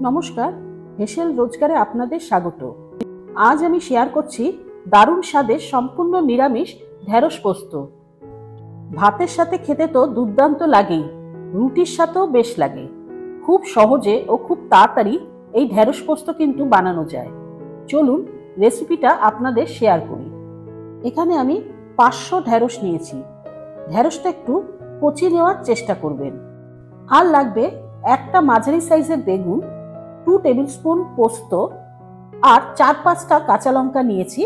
নমস্কার, হেসেল রোজগারে আপনাদের স্বাগত। আজ আমি শেয়ার করছি দারুণ স্বাদের সম্পূর্ণ নিরামিষ ঢেঁড়স পোস্ত। ভাতের সাথে খেতে তো দুর্দান্ত লাগেই, রুটির সাথেও বেশ লাগে। খুব সহজে ও খুব তাড়াতাড়ি এই ঢেঁড়স পোস্ত কিন্তু বানানো যায়। চলুন রেসিপিটা আপনাদের শেয়ার করি। এখানে আমি 500 ঢেঁড়স নিয়েছি। ঢেঁড়সটা একটু কচি নেওয়ার চেষ্টা করবেন। আর লাগবে একটা মাঝারি সাইজের বেগুন, 2 টেবিল স্পুন পোস্ত আর 4-5টা কাঁচা লঙ্কা নিয়েছি।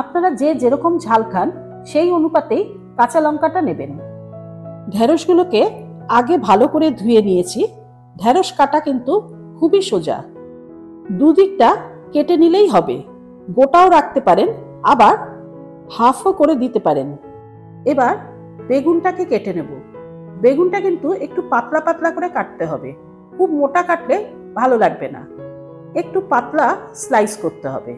আপনারা যে যেরকম ঝাল খান সেই অনুপাতেই কাঁচা লঙ্কাটা নেবেন। ঢেঁড়সগুলোকে আগে ভালো করে ধুয়ে নিয়েছি। ঢেঁড়স কাটা কিন্তু খুবই সোজা, দুদিকটা কেটে নিলেই হবে। গোটাও রাখতে পারেন, আবার হাফও করে দিতে পারেন। এবার বেগুনটাকে কেটে নেব। বেগুনটা কিন্তু একটু পাতলা পাতলা করে কাটতে হবে, খুব মোটা কাটলে ভালো লাগবে না, একটু পাতলা স্লাইস করতে হবে।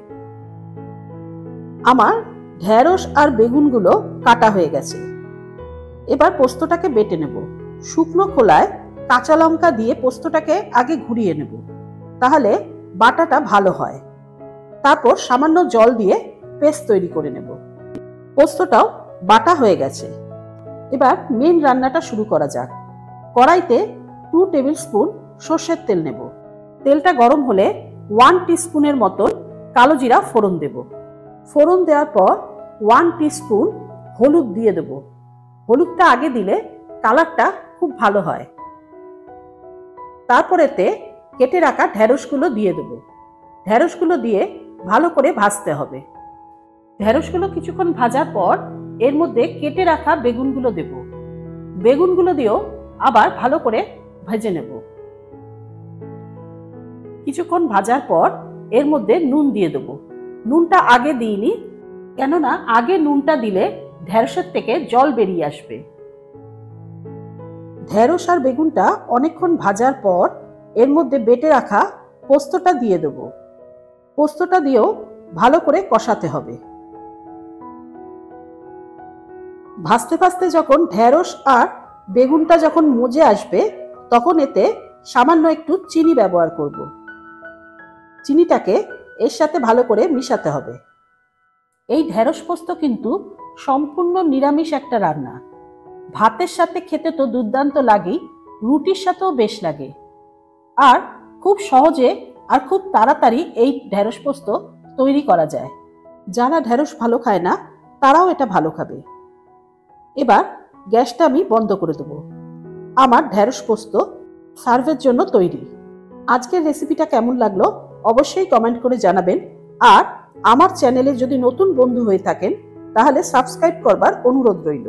আমার ঢেঁড়স আর বেগুনগুলো কাটা হয়ে গেছে। এবার পোস্তটাকে বেটে নেব। শুকনো খোলায় কাঁচা লঙ্কা দিয়ে পোস্তটাকে আগে ঘুরিয়ে নেব, তাহলে বাটাটা ভালো হয়। তারপর সামান্য জল দিয়ে পেস্ট তৈরি করে নেব। পোস্তটাও বাটা হয়ে গেছে। এবার মেন রান্নাটা শুরু করা যাক। কড়াইতে 2 টেবিল স্পুন সর্ষের তেল নেব। তেলটা গরম হলে 1 টিস্পুনের মতন কালো জিরা ফোড়ন দেব। ফোড়ন দেওয়ার পর 1 টিস্পুন হলুদ দিয়ে দেব। হলুদটা আগে দিলে কালারটা খুব ভালো হয়। তারপর এতে কেটে রাখা ঢেঁড়সগুলো দিয়ে দেব। ঢেঁড়সগুলো দিয়ে ভালো করে ভাজতে হবে। ঢেঁড়সগুলো কিছুক্ষণ ভাজার পর এর মধ্যে কেটে রাখা বেগুনগুলো দেব। বেগুনগুলো দিয়েও আবার ভালো করে ভেজে নেব। কিছুক্ষণ ভাজার পর এর মধ্যে নুন দিয়ে দেব। নুনটা আগে দিইনি, কেননা আগে নুনটা দিলে ঢেঁড়সের থেকে জল বেরিয়ে আসবে। ঢেঁড়স আর বেগুনটা অনেকক্ষণ ভাজার পর এর মধ্যে বেটে রাখা পোস্তটা দিয়ে দেব। পোস্তটা দিয়েও ভালো করে কষাতে হবে। ভাজতে ভাজতে যখন ঢেঁড়স আর বেগুনটা যখন মজে আসবে, তখন এতে সামান্য একটু চিনি ব্যবহার করব। চিনিটাকে এর সাথে ভালো করে মিশাতে হবে। এই ঢেঁড়স পোস্ত কিন্তু সম্পূর্ণ নিরামিষ একটা রান্না। ভাতের সাথে খেতে তো দুর্দান্ত লাগেই, রুটির সাথেও বেশ লাগে। আর খুব সহজে আর খুব তাড়াতাড়ি এই ঢেঁড়স পোস্ত তৈরি করা যায়। যারা ঢেঁড়স ভালো খায় না তারাও এটা ভালো খাবে। এবার গ্যাসটা আমি বন্ধ করে দেবো। আমার ঢেঁড়স পোস্ত সার্ভের জন্য তৈরি। আজকের রেসিপিটা কেমন লাগলো অবশ্যই কমেন্ট করে জানাবেন। আর আমার চ্যানেলে যদি নতুন বন্ধু হয়ে থাকেন তাহলে সাবস্ক্রাইব করবার অনুরোধ রইল।